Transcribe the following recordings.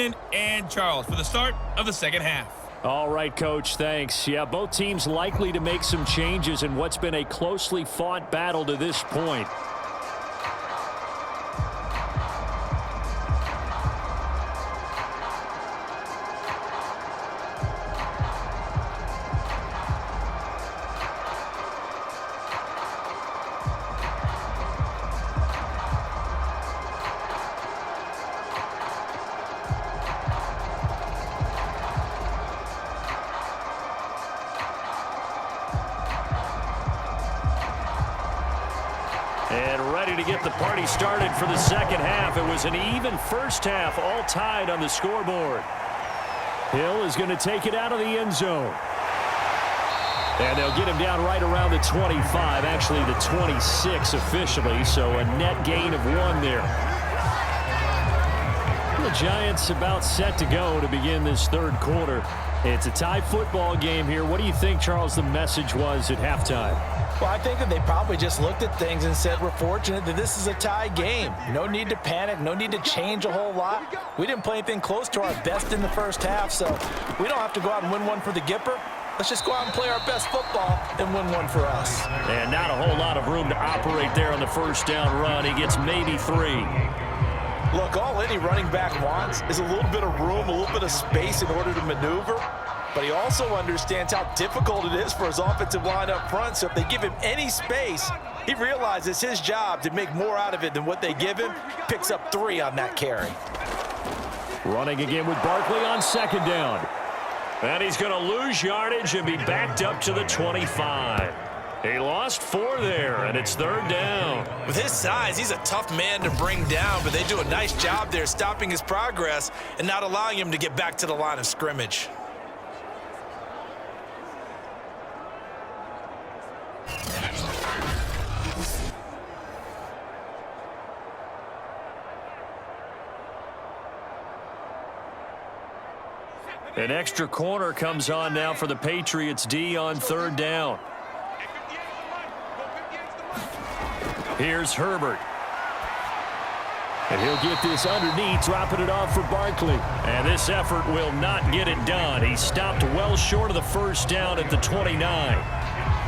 Brandon and Charles for the start of the second half. All right, Coach, thanks. Yeah, both teams likely to make some changes in what's been a closely fought battle to this point. And ready to get the party started for the second half. It was an even first half, all tied on the scoreboard. Hill is going to take it out of the end zone. And they'll get him down right around the 25, actually the 26 officially, so a net gain of 1 there. The Giants about set to go to begin this third quarter. It's a tie football game here. What do you think, Charles, the message was at halftime? Well, I think that they probably just looked at things and said, we're fortunate that this is a tie game. No need to panic, no need to change a whole lot. We didn't play anything close to our best in the first half, so we don't have to go out and win one for the Gipper. Let's just go out and play our best football and win one for us. And not a whole lot of room to operate there on the first down run. He gets maybe 3. Look, all any running back wants is a little bit of room, a little bit of space in order to maneuver. But he also understands how difficult it is for his offensive line up front. So if they give him any space, he realizes his job to make more out of it than what they give him. Picks up 3 on that carry. Running again with Barkley on second down. And he's going to lose yardage and be backed up to the 25. He lost 4 there, and it's third down. With his size, he's a tough man to bring down, but they do a nice job there stopping his progress and not allowing him to get back to the line of scrimmage. An extra corner comes on now for the Patriots D on third down. Here's Herbert. And he'll get this underneath, dropping it off for Barkley. And this effort will not get it done. He stopped well short of the first down at the 29.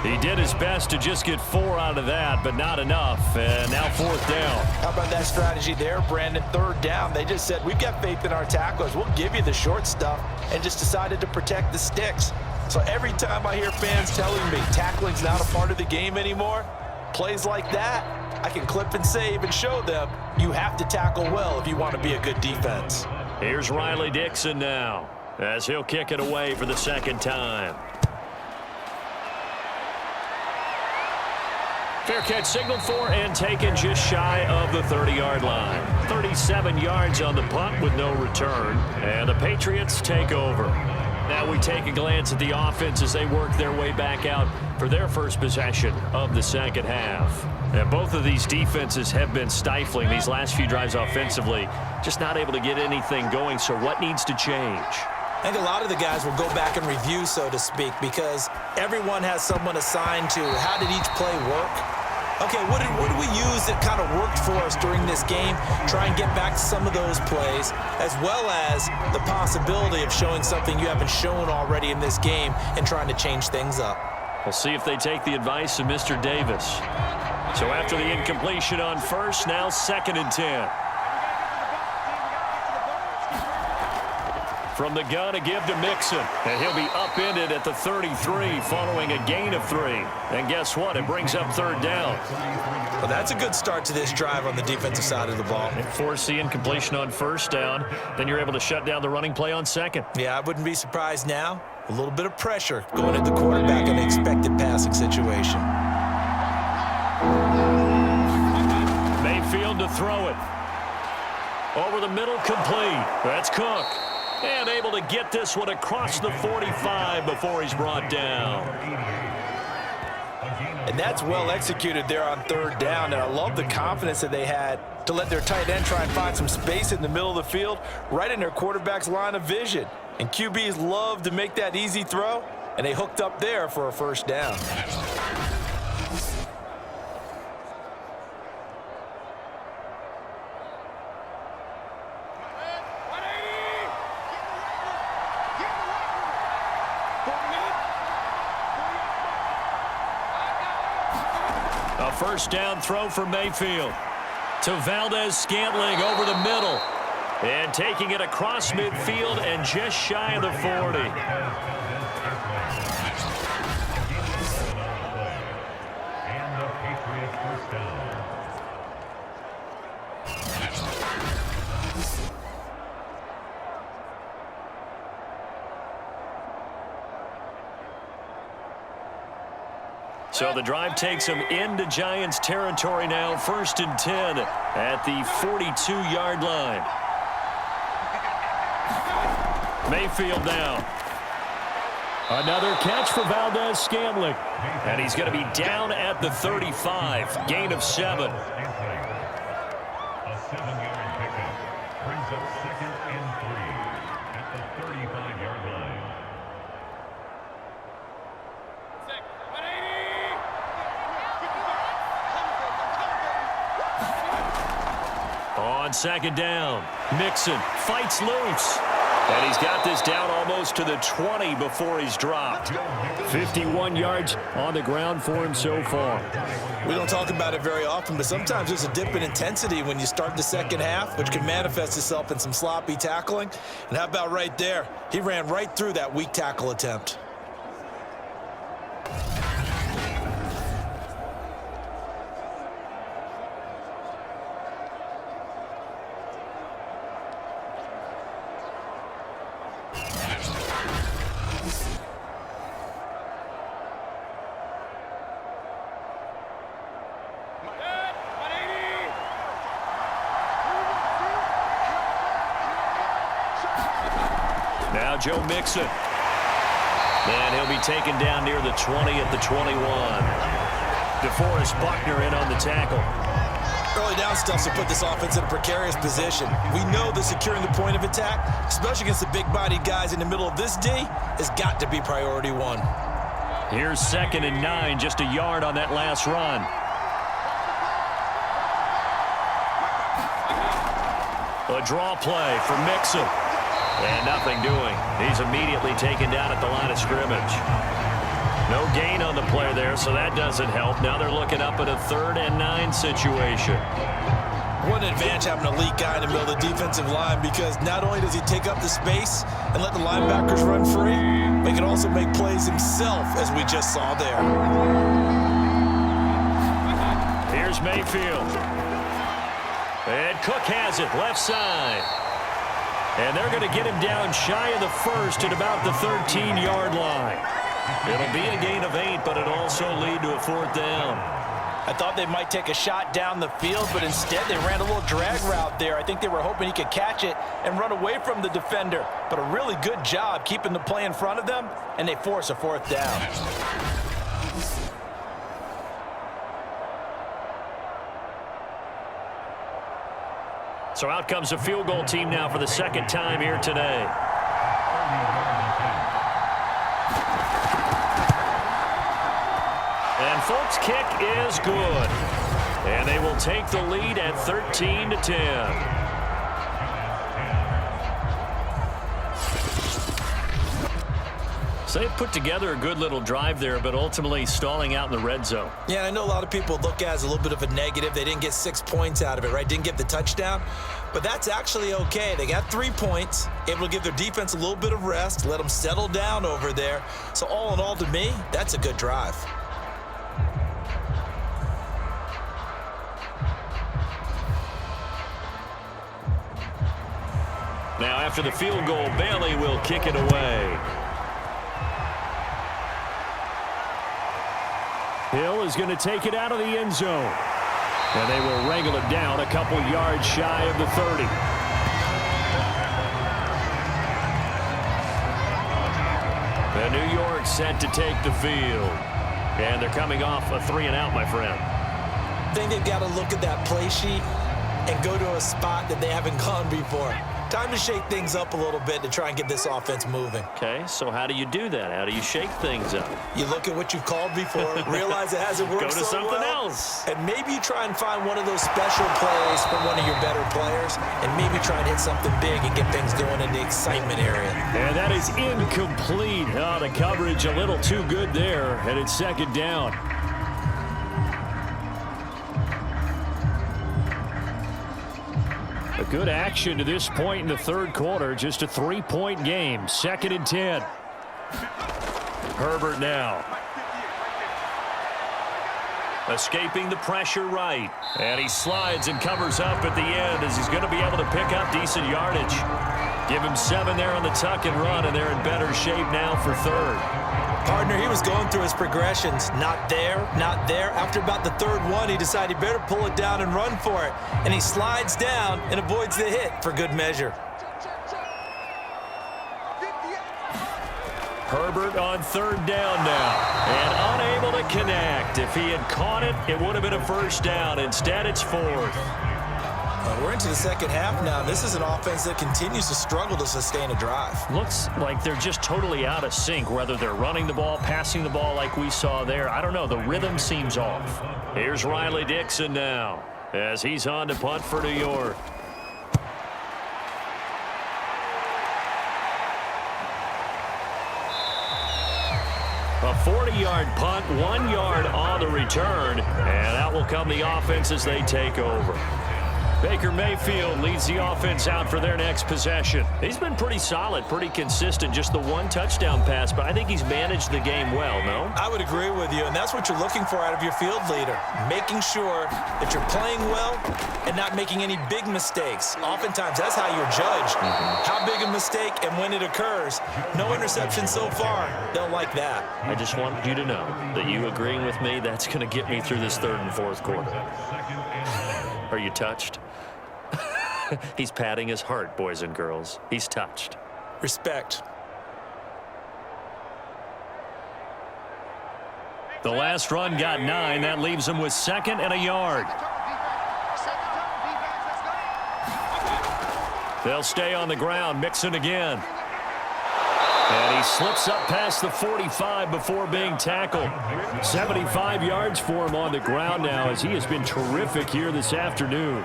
He did his best to just get 4 out of that, but not enough. And now fourth down. How about that strategy there, Brandon? Third down. They just said, we've got faith in our tacklers. We'll give you the short stuff, and just decided to protect the sticks. So every time I hear fans telling me tackling's not a part of the game anymore, plays like that, I can clip and save and show them you have to tackle well if you want to be a good defense. Here's Riley Dixon now, as he'll kick it away for the second time. Fair catch signaled for and taken just shy of the 30-yard line. 37 yards on the punt with no return. And the Patriots take over. Now we take a glance at the offense as they work their way back out for their first possession of the second half. And both of these defenses have been stifling these last few drives offensively. Just not able to get anything going, so what needs to change? I think a lot of the guys will go back and review, so to speak, because everyone has someone assigned to how did each play work. Okay, what did we use that kind of worked for us during this game? Try and get back to some of those plays, as well as the possibility of showing something you haven't shown already in this game and trying to change things up. We'll see if they take the advice of Mr. Davis. So after the incompletion on first, now 2nd and 10. From the gun, a give to Mixon. And he'll be upended at the 33 following a gain of 3. And guess what? It brings up third down. Well, that's a good start to this drive on the defensive side of the ball. And force the incompletion on first down. Then you're able to shut down the running play on second. Yeah, I wouldn't be surprised now. A little bit of pressure going at the quarterback in an expected passing situation. Mayfield to throw it. Over the middle, complete. That's Cook. And able to get this one across the 45 before he's brought down. And that's well executed there on third down. And I love the confidence that they had to let their tight end try and find some space in the middle of the field, right in their quarterback's line of vision. And QBs love to make that easy throw, and they hooked up there for a first down. A first down throw for Mayfield. To Valdez-Scantling over the middle. And taking it across midfield and just shy of the 40. And the Patriots first down. So the drive takes them into Giants territory now, 1st and 10 at the 42-yard line. Mayfield now. Another catch for Valdez-Scantling. And he's going to be down at the 35, gain of 7. A 7-yard pickup brings up 2nd and 3 at the 35-yard line. On 2nd down, Mixon fights loose. And he's got this down almost to the 20 before he's dropped. 51 yards on the ground for him so far. We don't talk about it very often, but sometimes there's a dip in intensity when you start the second half, which can manifest itself in some sloppy tackling. And how about right there? He ran right through that weak tackle attempt. Now Joe Mixon. And he'll be taken down near the 20 at the 21. DeForest Buckner in on the tackle. Early down stuff to put this offense in a precarious position. We know that securing the point of attack, especially against the big-bodied guys in the middle of this D, has got to be priority one. Here's 2nd and 9, just a yard on that last run. A draw play for Mixon. And nothing doing. He's immediately taken down at the line of scrimmage. No gain on the play there, so that doesn't help. Now they're looking up at a 3rd and 9 situation. What an advantage having an elite guy in the middle of the defensive line, because not only does he take up the space and let the linebackers run free, but he can also make plays himself, as we just saw there. Here's Mayfield. And Cook has it, left side. And they're going to get him down shy of the 1st at about the 13-yard line. It'll be a gain of 8, but it'll also lead to a 4th down. I thought they might take a shot down the field, but instead they ran a little drag route there. I think they were hoping he could catch it and run away from the defender. But a really good job keeping the play in front of them, and they force a 4th down. So out comes a field goal team now for the 2nd time here today. And folks, kick is good. And they will take the lead at 13-10. So they put together a good little drive there, but ultimately stalling out in the red zone. Yeah, I know a lot of people look at it as a little bit of a negative. They didn't get 6 points out of it, right? Didn't get the touchdown. But that's actually okay. They got 3 points, able to give their defense a little bit of rest, let them settle down over there. So all in all, to me, that's a good drive. Now after the field goal, Bailey will kick it away. Hill is going to take it out of the end zone. And they will wrangle it down a couple yards shy of the 30. And New York set to take the field. And they're coming off a 3-and-out, my friend. I think they've got to look at that play sheet and go to a spot that they haven't gone before. Time to shake things up a little bit to try and get this offense moving. Okay, so how do you do that? How do you shake things up? You look at what you've called before, realize it hasn't worked Go to so something well, else. and maybe you try and find one of those special plays from one of your better players, and maybe try and hit something big and get things going in the excitement area. And that is incomplete. Oh, the coverage a little too good there, and it's 2nd down. Good action to this point in the third quarter. Just a 3-point game. 2nd and 10. Herbert now. Escaping the pressure right. And he slides and covers up at the end as he's going to be able to pick up decent yardage. Give him 7 there on the tuck and run, and they're in better shape now for third. Partner, he was going through his progressions. Not there, not there. After about the third one, he decided he better pull it down and run for it. And he slides down and avoids the hit for good measure. Herbert on 3rd down now. And unable to connect. If he had caught it, it would have been a first down. Instead, it's 4th. We're into the second half now. This is an offense that continues to struggle to sustain a drive. Looks like they're just totally out of sync, whether they're running the ball, passing the ball like we saw there. I don't know. The rhythm seems off. Here's Riley Dixon now as he's on to punt for New York. A 40-yard punt, 1 yard on the return, and out will come the offense as they take over. Baker Mayfield leads the offense out for their next possession. He's been pretty solid, pretty consistent, just the 1 touchdown pass, but I think he's managed the game well, no? I would agree with you, and that's what you're looking for out of your field leader, making sure that you're playing well and not making any big mistakes. Oftentimes, that's how you're judged. How big a mistake and when it occurs. No interception so far. They'll like that. I just want you to know that you agreeing with me, that's going to get me through this 3rd and 4th quarter. Are you touched? He's patting his heart, boys and girls. He's touched. Respect. The last run got 9. That leaves him with 2nd and a yard. They'll stay on the ground. Mixon again. And he slips up past the 45 before being tackled. 75 yards for him on the ground now as he has been terrific here this afternoon.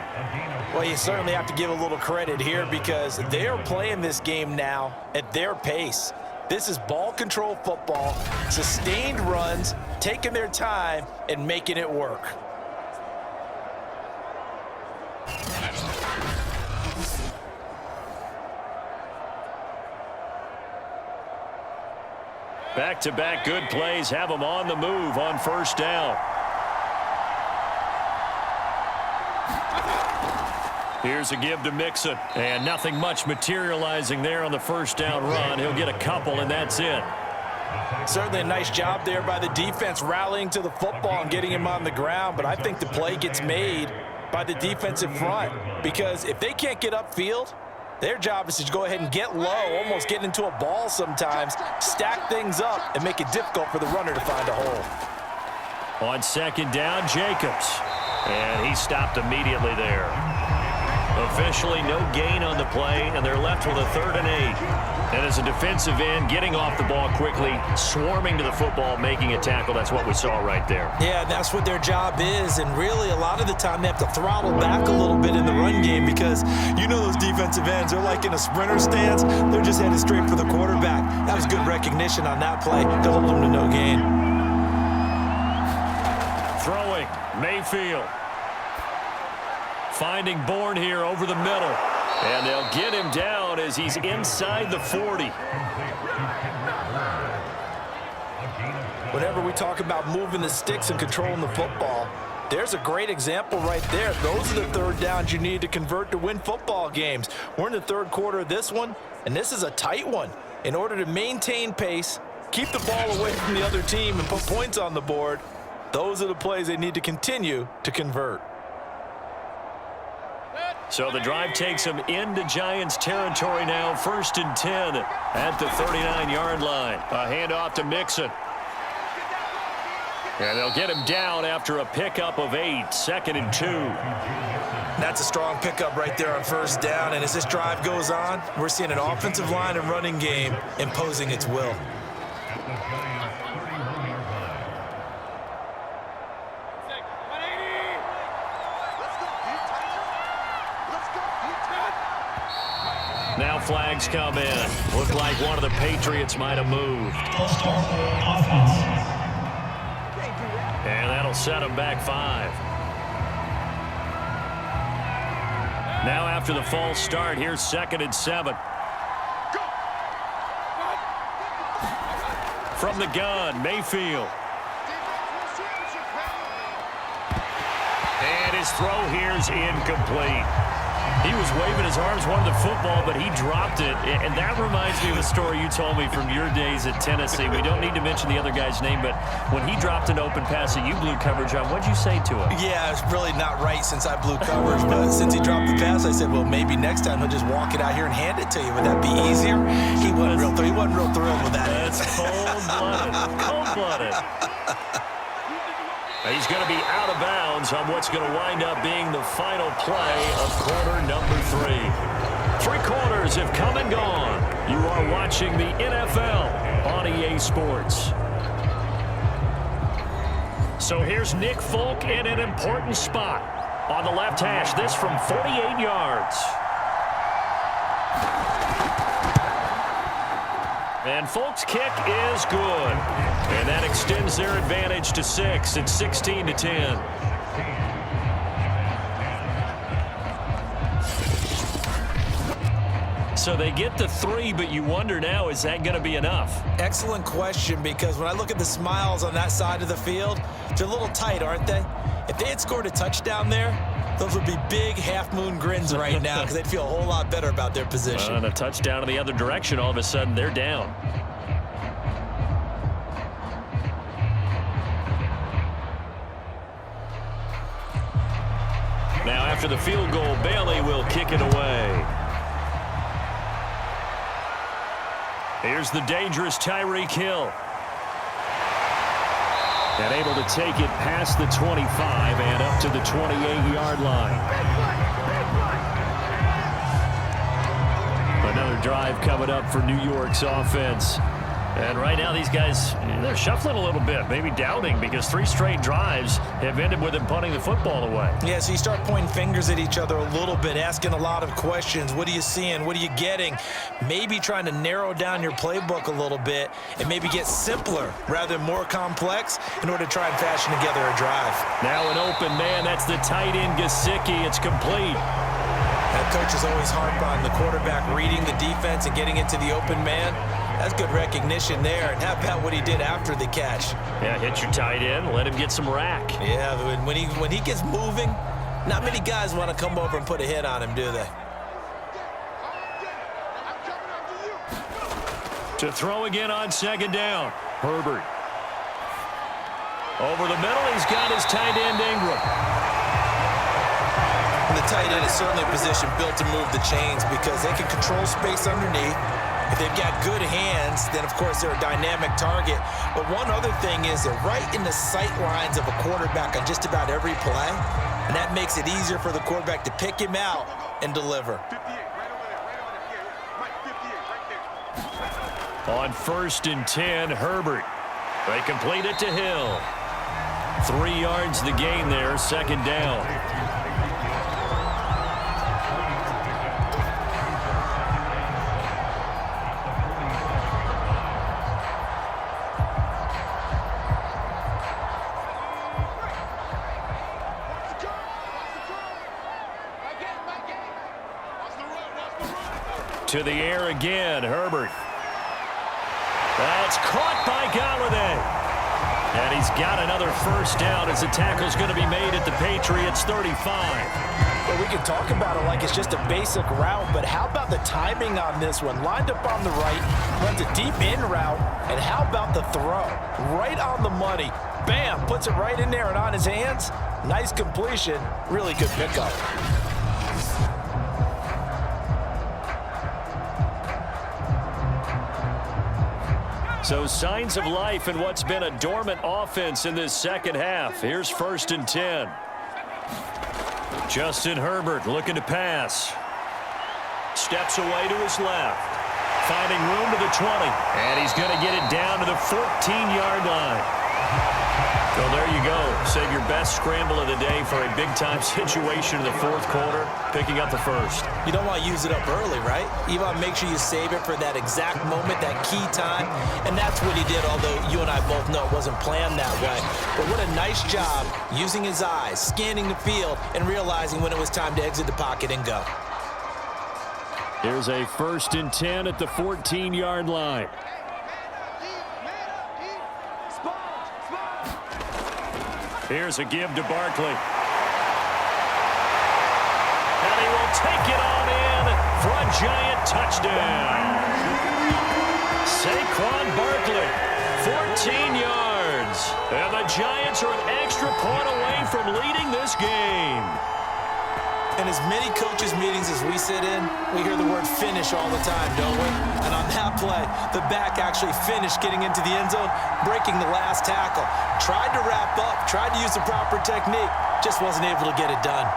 Well, you certainly have to give a little credit here because they are playing this game now at their pace. This is ball control football, sustained runs, taking their time and making it work. Back-to-back good plays have them on the move on 1st down. Here's a give to Mixon, and nothing much materializing there on the 1st down run. He'll get a couple, and that's it. Certainly a nice job there by the defense rallying to the football and getting him on the ground, but I think the play gets made by the defensive front because if they can't get upfield, their job is to go ahead and get low, almost get into a ball sometimes, stack things up, and make it difficult for the runner to find a hole. On 2nd down, Jacobs. And he stopped immediately there. Officially no gain on the play, and they're left with a 3rd and 8. And as a defensive end, getting off the ball quickly, swarming to the football, making a tackle, that's what we saw right there. Yeah, that's what their job is, and really a lot of the time they have to throttle back a little bit in the run game because you know those defensive ends, they're like in a sprinter stance, they're just headed straight for the quarterback. That was good recognition on that play to hold them to no gain. Throwing, Mayfield. Finding Bourne here over the middle. And they'll get him down as he's inside the 40. Whenever we talk about moving the sticks and controlling the football, there's a great example right there. Those are the 3rd downs you need to convert to win football games. We're in the 3rd quarter of this one, and this is a tight one. In order to maintain pace, keep the ball away from the other team, and put points on the board, those are the plays they need to continue to convert. So the drive takes him into Giants territory now. 1st and 10 at the 39-yard line. A handoff to Mixon. And they'll get him down after a pickup of 8. 2nd and 2. That's a strong pickup right there on 1st down. And as this drive goes on, we're seeing an offensive line and running game imposing its will. Now flags come in. Looked like one of the Patriots might have moved. And that'll set them back 5. Now after the false start, here's 2nd and 7. From the gun, Mayfield. And his throw here is incomplete. He was waving his arms, wanted the football, but he dropped it. And that reminds me of a story you told me from your days at Tennessee. We don't need to mention the other guy's name, but when he dropped an open pass that you blew coverage on, what'd you say to him? Yeah, it's really not right since I blew coverage, but since he dropped the pass, I said, well, maybe next time he'll just walk it out here and hand it to you. Would that be easier? He wasn't real thrilled with that. That's cold-blooded. Cold-blooded. He's going to be out of bounds on what's going to wind up being the final play of quarter number 3. 3 quarters have come and gone. You are watching the NFL on EA Sports. So here's Nick Folk in an important spot. On the left hash, this from 48 yards. And Folk's kick is good. And that extends their advantage to 6. It's 16-10. So they get to 3, but you wonder now, is that going to be enough? Excellent question, because when I look at the smiles on that side of the field, they're a little tight, aren't they? If they had scored a touchdown there, those would be big half-moon grins right now because they'd feel a whole lot better about their position. And a touchdown in the other direction, all of a sudden they're down. Now after the field goal, Bailey will kick it away. Here's the dangerous Tyreek Hill. And able to take it past the 25 and up to the 28-yard line. Another drive coming up for New York's offense. And right now these guys, they're shuffling a little bit, maybe doubting, because 3 straight drives have ended with them punting the football away. Yeah, so you start pointing fingers at each other a little bit, asking a lot of questions. What are you seeing? What are you getting? Maybe trying to narrow down your playbook a little bit and maybe get simpler rather than more complex in order to try and fashion together a drive. Now an open man. That's the tight end, Gesicki. It's complete. That coach is always harp on the quarterback reading the defense and getting into the open man. That's good recognition there. And how about what he did after the catch? Yeah, hit your tight end, let him get some rack. Yeah, when he gets moving, not many guys want to come over and put a hit on him, do they? To throw again on 2nd down. Herbert. Over the middle, he's got his tight end, Ingram. And the tight end is certainly a position built to move the chains because they can control space underneath. If they've got good hands, then, of course, they're a dynamic target. But one other thing is they're right in the sight lines of a quarterback on just about every play, and that makes it easier for the quarterback to pick him out and deliver. On 1st and 10, Herbert. They complete it to Hill. 3 yards the gain there, 2nd down. To the air again, Herbert. That's caught by Galladay. And he's got another 1st down as the tackle's going to be made at the Patriots 35. Well, we can talk about it like it's just a basic route, but how about the timing on this one? Lined up on the right, runs a deep in route, and how about the throw? Right on the money. Bam, puts it right in there and on his hands. Nice completion, really good pickup. So signs of life in what's been a dormant offense in this 2nd half. Here's 1st and 10. Justin Herbert looking to pass. Steps away to his left. Finding room to the 20. And he's going to get it down to the 14-yard line. Well, there you go. Save your best scramble of the day for a big-time situation in the fourth quarter, picking up the first. You don't want to use it up early, right? You want to make sure you save it for that exact moment, that key time, and that's what he did, although you and I both know it wasn't planned that way. But what a nice job using his eyes, scanning the field, and realizing when it was time to exit the pocket and go. Here's a 1st and 10 at the 14-yard line. Here's a give to Barkley. And he will take it on in for a giant touchdown. Saquon Barkley, 14 yards. And the Giants are an extra point away from leading this game. In as many coaches' meetings as we sit in, we hear the word finish all the time, don't we? And on that play, the back actually finished getting into the end zone, breaking the last tackle. Tried to wrap up, tried to use the proper technique, just wasn't able to get it done.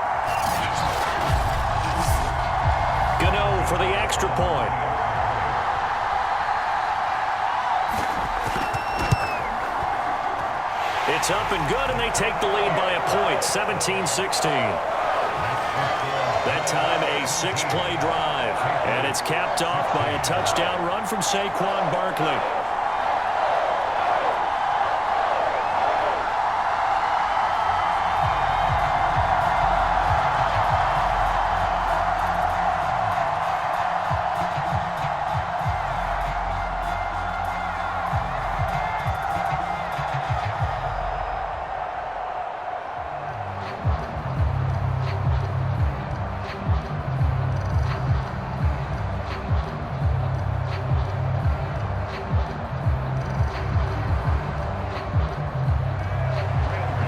Gano for the extra point. It's up and good, and they take the lead by a point, 17-16. That time a 6-play drive, and it's capped off by a touchdown run from Saquon Barkley.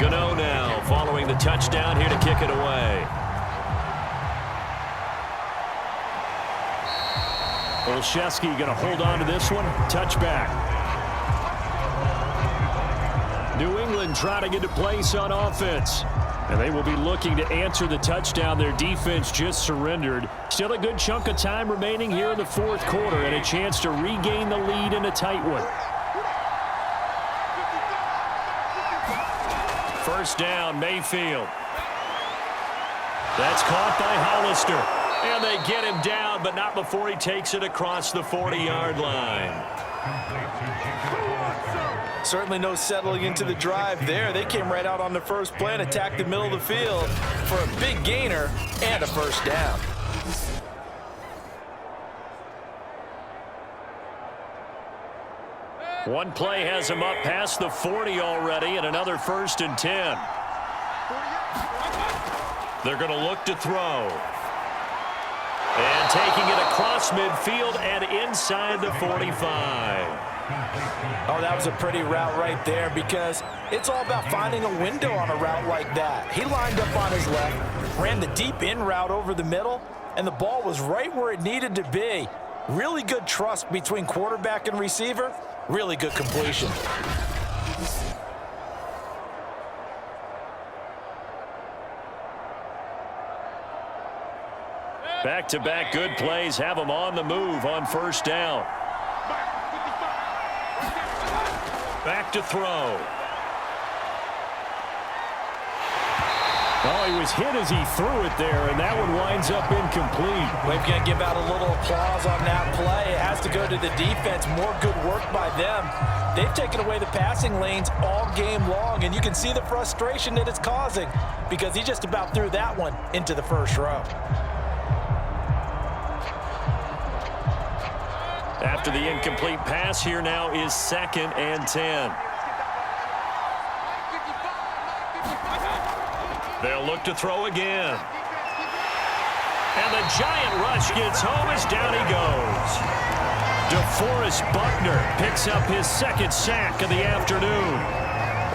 Gano now following the touchdown here to kick it away. Olszewski going to hold on to this one. Touchback. New England trying to get a place on offense. And they will be looking to answer the touchdown their defense just surrendered. Still a good chunk of time remaining here in the fourth quarter and a chance to regain the lead in a tight one. First down, Mayfield. That's caught by Hollister. And they get him down, but not before he takes it across the 40-yard line. Certainly no settling into the drive there. They came right out on the first play and attacked the middle of the field for a big gainer and a first down. One play has him up past the 40 already, and another 1st and 10. They're going to look to throw. And taking it across midfield and inside the 45. Oh, that was a pretty route right there because it's all about finding a window on a route like that. He lined up on his left, ran the deep in route over the middle, and the ball was right where it needed to be. Really good trust between quarterback and receiver. Really good completion. Back-to-back good plays have them on the move on first down. Back to throw. Oh, he was hit as he threw it there, and that one winds up incomplete. We're going to give out a little applause on that play. It has to go to the defense. More good work by them. They've taken away the passing lanes all game long, and you can see the frustration that it's causing because he just about threw that one into the first row. After the incomplete pass, here now is 2nd and 10. They'll look to throw again. And the giant rush gets home as down he goes. DeForest Buckner picks up his 2nd sack of the afternoon.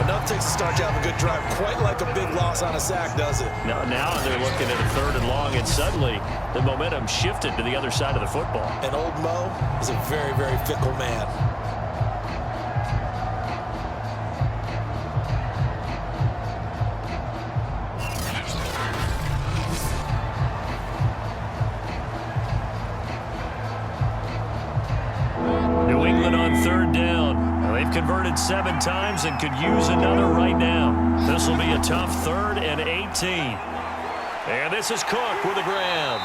Enough takes to start to have a good drive, quite like a big loss on a sack, does it? Now they're looking at a 3rd and long, and suddenly the momentum shifted to the other side of the football. And old Mo is a very, very fickle man. New England on 3rd down. Well, they've converted 7 times and could use another right now. This will be a tough 3rd and 18. And this is Cook with a grab.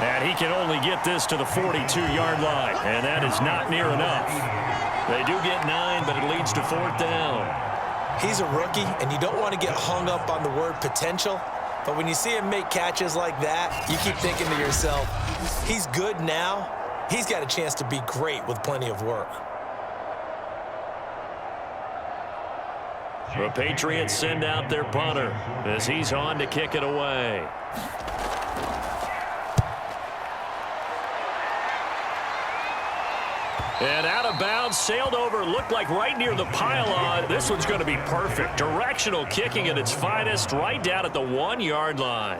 And he can only get this to the 42-yard line. And that is not near enough. They do get 9, but it leads to 4th down. He's a rookie, and you don't want to get hung up on the word potential. But when you see him make catches like that, you keep thinking to yourself, he's good now. He's got a chance to be great with plenty of work. The Patriots send out their punter as he's on to kick it away. And out of bounds, sailed over, looked like right near the pylon. This one's going to be perfect. Directional kicking at its finest, right down at the 1-yard line.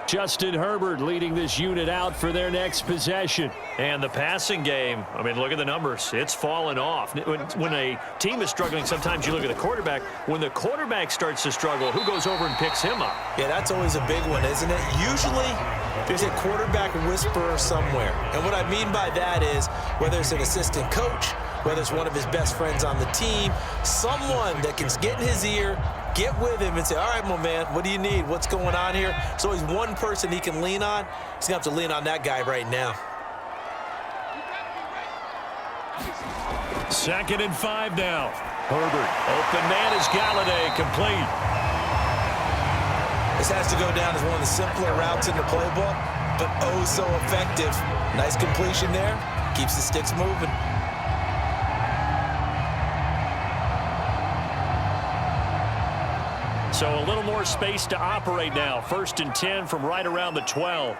Justin Herbert leading this unit out for their next possession. And the passing game, I mean, look at the numbers. It's fallen off. When a team is struggling, sometimes you look at the quarterback. When the quarterback starts to struggle, who goes over and picks him up? Yeah, that's always a big one, isn't it? Usually, there's a quarterback whisperer somewhere. And what I mean by that is, whether it's an assistant coach, whether it's one of his best friends on the team, someone that can get in his ear, get with him and say, all right, my man, what do you need? What's going on here? There's always one person he can lean on. He's going to have to lean on that guy right now. 2nd and 5 now. Herbert, open man is Galladay, complete. This has to go down as one of the simpler routes in the playbook, but oh so effective. Nice completion there. Keeps the sticks moving. So a little more space to operate now. 1st and 10 from right around the 12.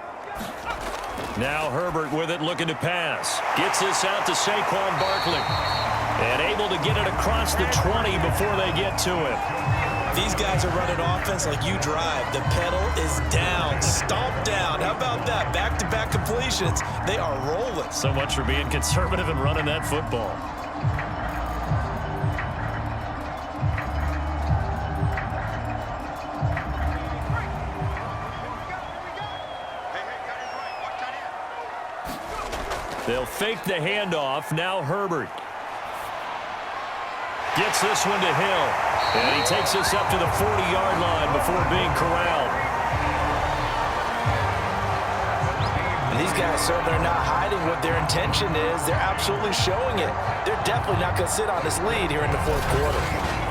Now Herbert with it, looking to pass. Gets this out to Saquon Barkley. And able to get it across the 20 before they get to him. These guys are running offense like you drive. The pedal is down, stomp down. How about that? Back-to-back completions. They are rolling. So much for being conservative and running that football. They'll fake the handoff. Now Herbert gets this one to Hill. And he takes this up to the 40-yard line before being corralled. And these guys certainly are not hiding what their intention is. They're absolutely showing it. They're definitely not going to sit on this lead here in the 4th quarter.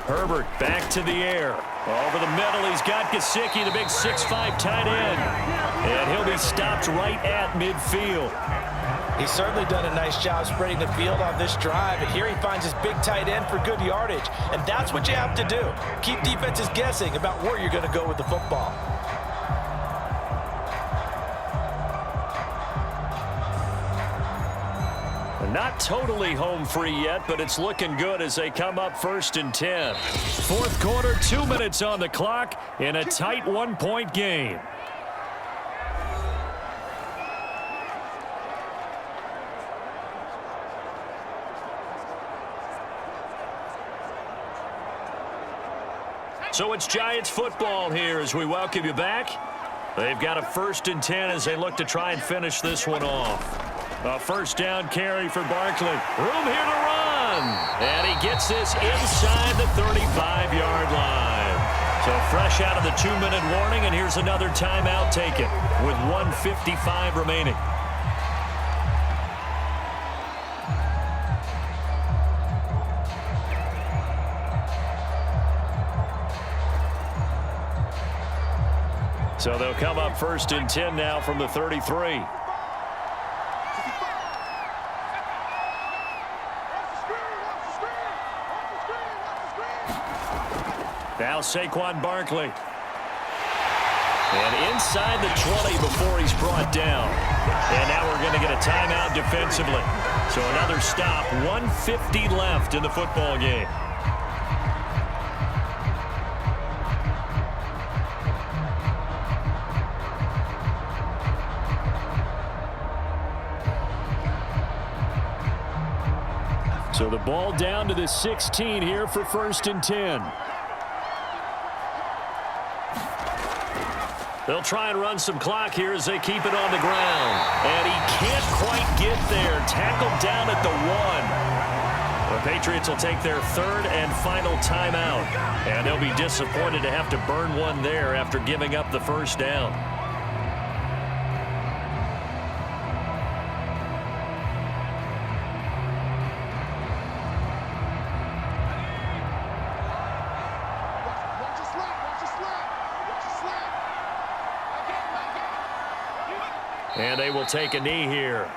Herbert back to the air. Over the middle, he's got Gesicki, the big 6'5" tight end. And he'll be stopped right at midfield. He's certainly done a nice job spreading the field on this drive. And here he finds his big tight end for good yardage. And that's what you have to do. Keep defenses guessing about where you're going to go with the football. Not totally home free yet, but it's looking good as they come up 1st and 10. 4th quarter, 2 minutes on the clock in a tight 1-point game. So it's Giants football here as we welcome you back. They've got a 1st and 10 as they look to try and finish this one off. A 1st down carry for Barkley. Room here to run. And he gets this inside the 35-yard line. So fresh out of the 2-minute warning, and here's another timeout taken with 1:55 remaining. So they'll come up 1st and 10 now from the 33. Now Saquon Barkley. And inside the 20 before he's brought down. And now we're going to get a timeout defensively. So another stop, 1:50 left in the football game. So the ball down to the 16 here for 1st and 10. They'll try and run some clock here as they keep it on the ground. And he can't quite get there. Tackled down at the 1. The Patriots will take their 3rd and final timeout. And they'll be disappointed to have to burn one there after giving up the 1st down. And they will take a knee here.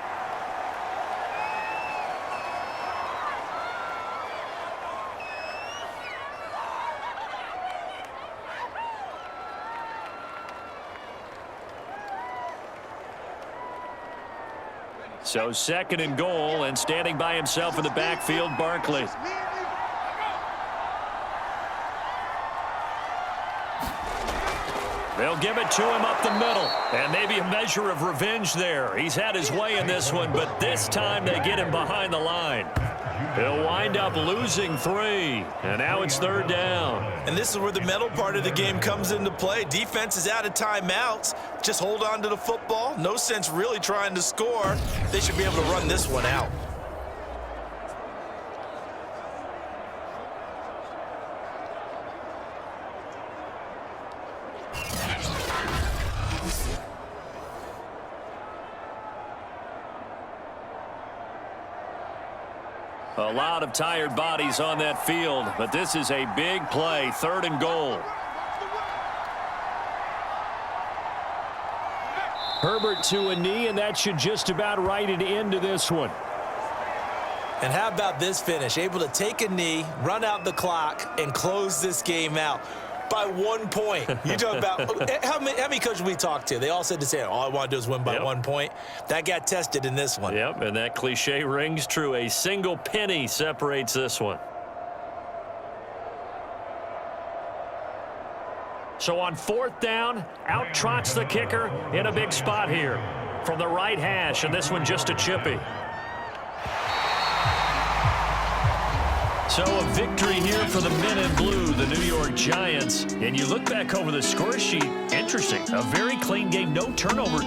So 2nd and goal, and standing by himself in the backfield, Barkley. They'll give it to him up the middle. And maybe a measure of revenge there. He's had his way in this one, but this time they get him behind the line. He'll wind up losing 3. And now it's 3rd down. And this is where the mental part of the game comes into play. Defense is out of timeouts. Just hold on to the football. No sense really trying to score. They should be able to run this one out. A lot of tired bodies on that field, but this is a big play, 3rd and goal. Herbert to a knee, and that should just about write it into this one. And how about this finish? Able to take a knee, run out the clock, and close this game out by 1 point. You talk about how many coaches we talked to? They all said the same. All I want to do is win by 1 point. That got tested in this one. Yep, and that cliche rings true. A single penny separates this one. So on 4th down, out trots the kicker in a big spot here from the right hash, and this one just a chippy. So a victory here for the men in blue, the New York Giants. And you look back over the score sheet, interesting. A very clean game, no turnover.